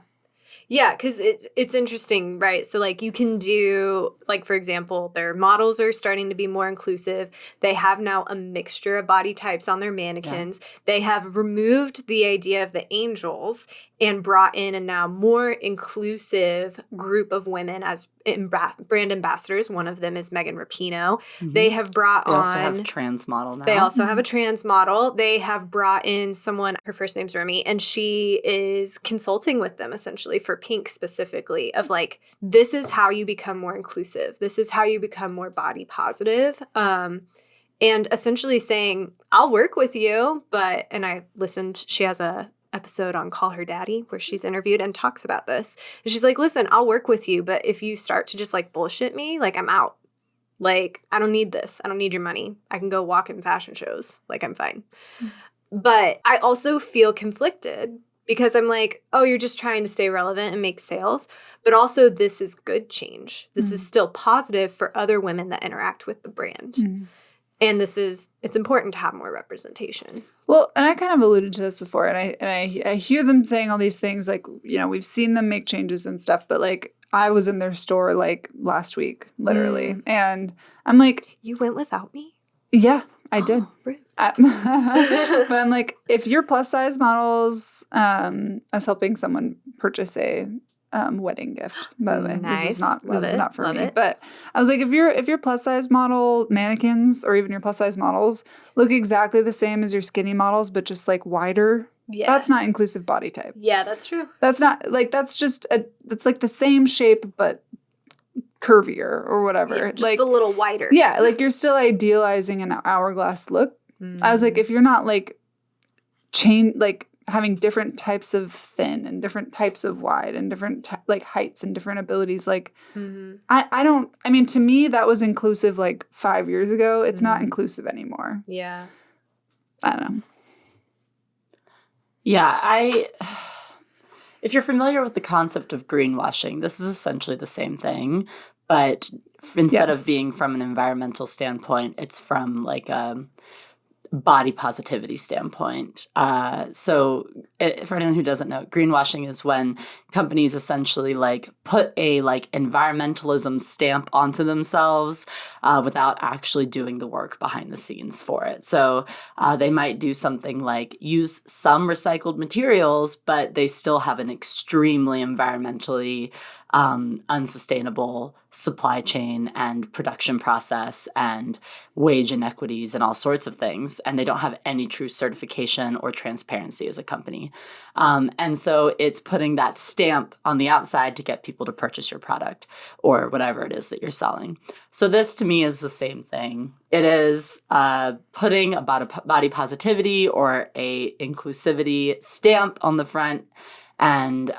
Yeah, because it's interesting, right? So, like, you can do, like, for example, their models are starting to be more inclusive. They have now a mixture of body types on their mannequins. Yeah. They have removed the idea of the angels and brought in a now more inclusive group of women as brand ambassadors. One of them is Megan Rapinoe. They have brought They on... also have a trans model now. They also have a trans model. They have brought in someone, her first name's Remy, and she is consulting with them essentially for Pink specifically of like, this is how you become more inclusive. This is how you become more body positive. And essentially saying, I'll work with you, but, and I listened, she has a episode on Call Her Daddy where she's interviewed and talks about this. And she's like, listen, I'll work with you, but if you start to just like bullshit me, like I'm out. Like, I don't need this. I don't need your money. I can go walk in fashion shows. Like, I'm fine. But I also feel conflicted because I'm like, oh, you're just trying to stay relevant and make sales. But also, this is good change. This is still positive for other women that interact with the brand. And it's important to have more representation. Well, and I kind of alluded to this before, and I hear them saying all these things, like, you know, we've seen them make changes and stuff, but like, I was in their store like last week, literally, and I'm like, you went without me? Yeah, I did. Rude. But I'm like, if you're plus size models, I was helping someone purchase a wedding gift, by the way. Nice. This is not for Love me. it. But I was like, if your plus size model mannequins or even your plus size models look exactly the same as your skinny models, but just like wider, that's not inclusive body type. Yeah, that's true. That's not like, that's like the same shape, but curvier or whatever. Yeah, just like a little wider. Yeah, like you're still idealizing an hourglass look. I was like, if you're not like having different types of thin and different types of wide and different like heights and different abilities, like I mean, to me that was inclusive like 5 years ago. It's not inclusive anymore. Yeah. I don't know. Yeah, if you're familiar with the concept of greenwashing, this is essentially the same thing, but instead of being from an environmental standpoint, it's from like a body positivity standpoint. So for anyone who doesn't know, greenwashing is when companies essentially like put a like environmentalism stamp onto themselves without actually doing the work behind the scenes for it. So they might do something like use some recycled materials, but they still have an extremely environmentally unsustainable supply chain and production process and wage inequities and all sorts of things. And they don't have any true certification or transparency as a company. And so it's putting that stamp on the outside to get people to purchase your product or whatever it is that you're selling. So this to me is the same thing. It is putting a body positivity or a inclusivity stamp on the front and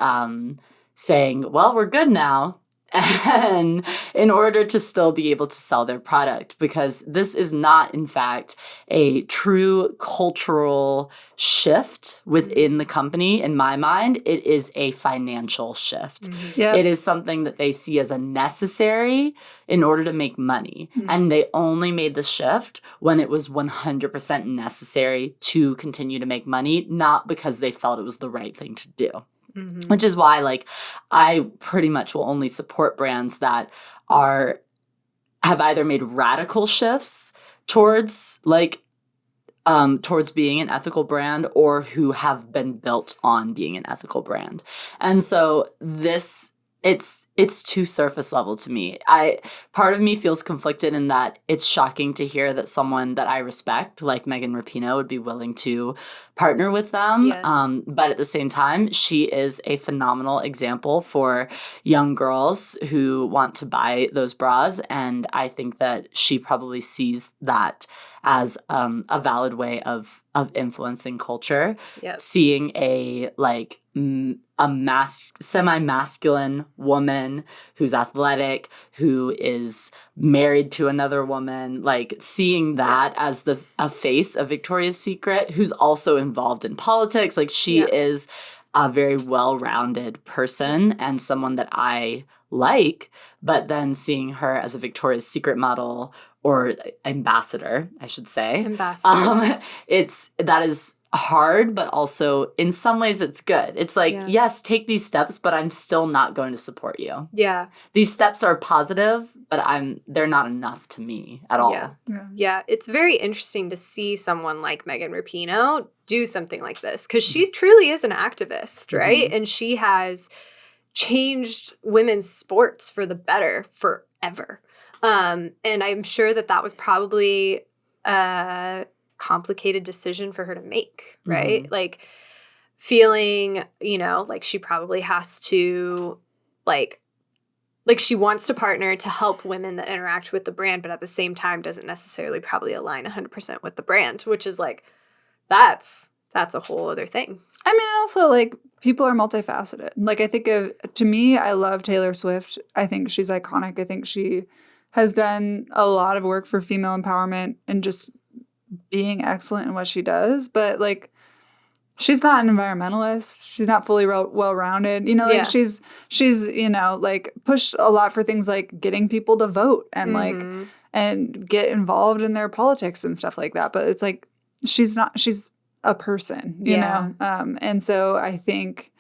saying, well, we're good now. And in order to still be able to sell their product, because this is not, in fact, a true cultural shift within the company. In my mind, it is a financial shift. Yep. It is something that they see as a necessary in order to make money. And they only made the shift when it was 100% necessary to continue to make money, not because they felt it was the right thing to do. Which is why, like, I pretty much will only support brands that have either made radical shifts towards towards being an ethical brand or who have been built on being an ethical brand. And so it's too surface level to me. Part of me feels conflicted in that it's shocking to hear that someone that I respect, like Megan Rapinoe, would be willing to partner with them. Yes. But at the same time, she is a phenomenal example for young girls who want to buy those bras. And I think that she probably sees that as a valid way of influencing culture. Yep. Seeing a semi-masculine woman who's athletic, who is married to another woman, like seeing that as a face of Victoria's Secret, who's also involved in politics. Like she is a very well-rounded person and someone that I like, but then seeing her as a Victoria's Secret model or ambassador, I should say. Ambassador. That is hard, but also in some ways it's good. It's like, yes, take these steps, but I'm still not going to support you. Yeah. These steps are positive, but they're not enough to me at all. Yeah. It's very interesting to see someone like Megan Rapinoe do something like this, because she truly is an activist, right? And she has changed women's sports for the better forever. And I'm sure that was probably a complicated decision for her to make, right? Like feeling, like she probably has to like she wants to partner to help women that interact with the brand, but at the same time doesn't necessarily probably align 100% with the brand, which is like, that's a whole other thing. I mean, also, like, people are multifaceted. Like, I think to me, I love Taylor Swift. I think she's iconic. I think she has done a lot of work for female empowerment and just being excellent in what she does. But, like, she's not an environmentalist. She's not fully well-rounded. Like she's like pushed a lot for things like getting people to vote and like and get involved in their politics and stuff like that. But it's like she's a person, you know. And so I think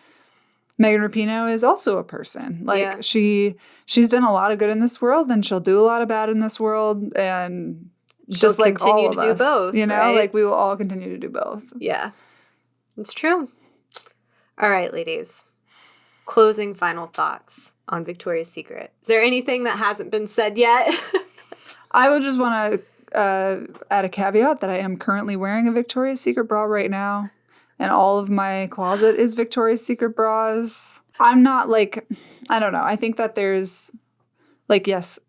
Megan Rapinoe is also a person. Like she's done a lot of good in this world, and she'll do a lot of bad in this world, and she'll just like all of do us, both, right? like we will all continue to do both. Yeah. It's true. All right, ladies. Closing final thoughts on Victoria's Secret. Is there anything that hasn't been said yet? I would just want to add a caveat that I am currently wearing a Victoria's Secret bra right now, and all of my closet is Victoria's Secret bras. I'm not like, I don't know. I think that there's like, yes.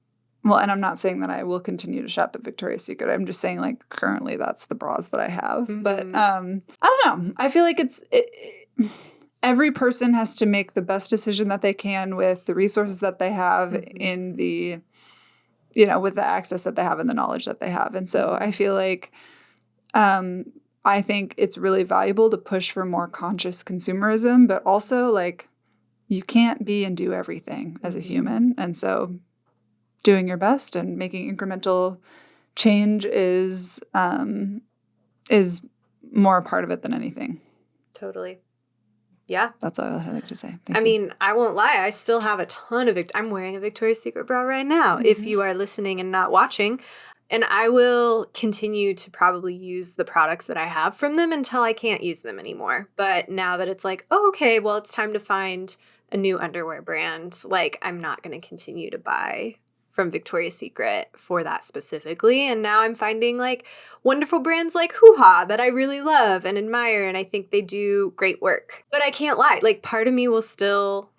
Well, and I'm not saying that I will continue to shop at Victoria's Secret. I'm just saying, like, currently that's the bras that I have. But I don't know. I feel like every person has to make the best decision that they can with the resources that they have in the, with the access that they have and the knowledge that they have. And so I feel like I think it's really valuable to push for more conscious consumerism, but also, like, you can't be and do everything as a human. And so doing your best and making incremental change is more a part of it than anything. Totally. Yeah. That's all I'd like to say. I mean, I won't lie. I still have a ton of I'm wearing a Victoria's Secret bra right now, if you are listening and not watching. And I will continue to probably use the products that I have from them until I can't use them anymore. But now that it's like, oh, okay, well, it's time to find a new underwear brand, like, I'm not going to continue to buy from Victoria's Secret for that specifically. And now I'm finding like wonderful brands like Hoo Ha that I really love and admire, and I think they do great work. But I can't lie, like, part of me will still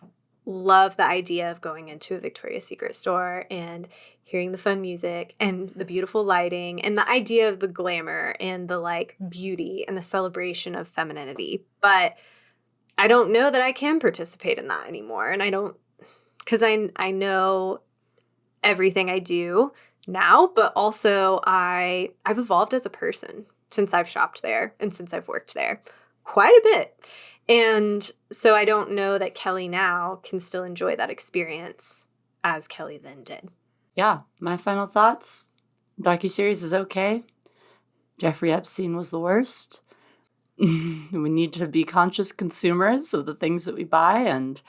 love the idea of going into a Victoria's Secret store and hearing the fun music and the beautiful lighting and the idea of the glamour and the like beauty and the celebration of femininity. But I don't know that I can participate in that anymore. And I don't, because I know everything I do now, but also I've evolved as a person since I've shopped there and since I've worked there quite a bit. And so I don't know that Kelly now can still enjoy that experience as Kelly then did. Yeah, my final thoughts. Docuseries is okay. Jeffrey Epstein was the worst. We need to be conscious consumers of the things that we buy, and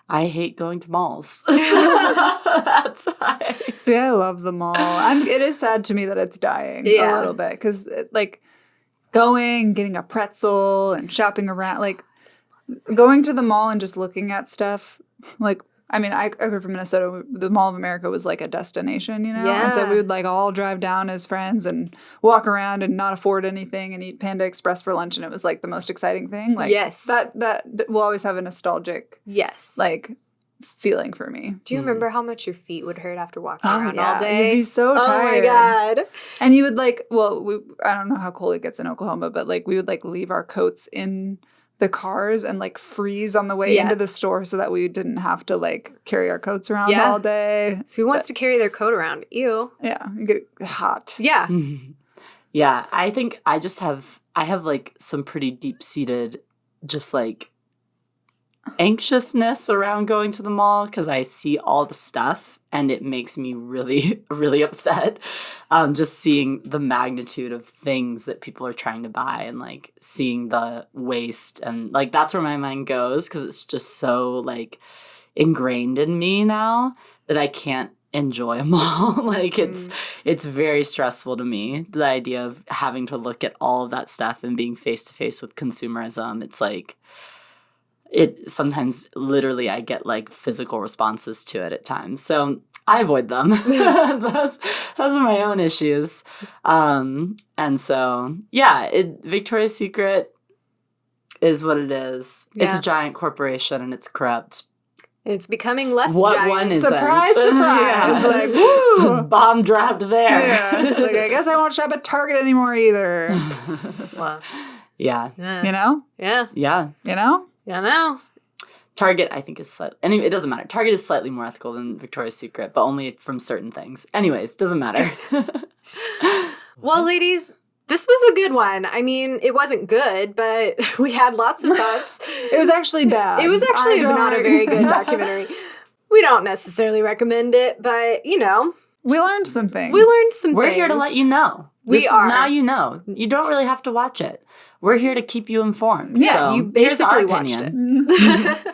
I hate going to malls. That's why. See, I love the mall. It is sad to me that it's dying a little bit, because like going, getting a pretzel and shopping around, like going to the mall and just looking at stuff. Like, I mean, I grew from Minnesota. The Mall of America was like a destination, you know? Yeah. And so we would like all drive down as friends and walk around and not afford anything and eat Panda Express for lunch. And it was like the most exciting thing. Like, yes. That will always have a nostalgic, yes, like, feeling for me. Do you remember how much your feet would hurt after walking around all day? You'd be so tired. Oh my God. And you would like, I don't know how cold it gets in Oklahoma, but like we would like leave our coats in the cars and like freeze on the way into the store so that we didn't have to like carry our coats around all day. So who wants to carry their coat around? Ew. Yeah, you get hot. Yeah. Yeah, I think I have like some pretty deep-seated just like anxiousness around going to the mall because I see all the stuff and it makes me really, really upset. Just seeing the magnitude of things that people are trying to buy and like seeing the waste, and like that's where my mind goes because it's just so like ingrained in me now that I can't enjoy them all. Like it's very stressful to me, the idea of having to look at all of that stuff and being face to face with consumerism. It's like it sometimes literally I get like physical responses to it at times. So I avoid them. those are my own issues. And so Victoria's Secret is what it is. Yeah. It's a giant corporation and it's corrupt. It's becoming less what giant. One is surprise, surprise. Like, woo! Bomb dropped there. Yeah. Like, I guess I won't shop at Target anymore either. Wow. Yeah. You know? Yeah. Yeah. You know? Yeah, no. Target, I think, is slightly... Anyway, it doesn't matter. Target is slightly more ethical than Victoria's Secret, but only from certain things. Anyways, doesn't matter. Well, ladies, this was a good one. I mean, it wasn't good, but we had lots of thoughts. It was actually bad. It was actually not a very good documentary. We don't necessarily recommend it, but, you know. We learned some things. We're here to let you know. We are. Now you know. You don't really have to watch it. We're here to keep you informed. Yeah, so you basically watched it.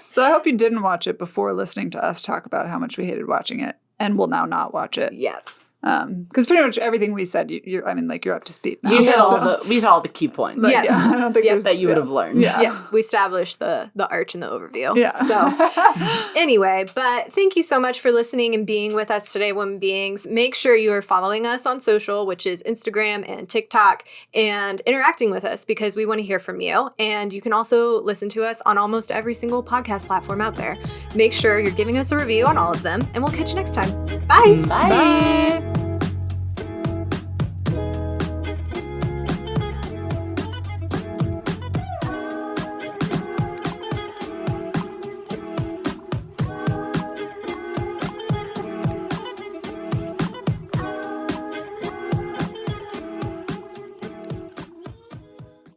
So I hope you didn't watch it before listening to us talk about how much we hated watching it and will now not watch it. Yeah. Because pretty much everything we said, you're up to speed now. We hit all the key points. But, yeah. I don't think that you would have learned. Yeah. We established the arch and the overview. Yeah. So anyway, but thank you so much for listening and being with us today, Women Beings. Make sure you are following us on social, which is Instagram and TikTok, and interacting with us because we want to hear from you. And you can also listen to us on almost every single podcast platform out there. Make sure you're giving us a review on all of them, and we'll catch you next time. Bye. Bye.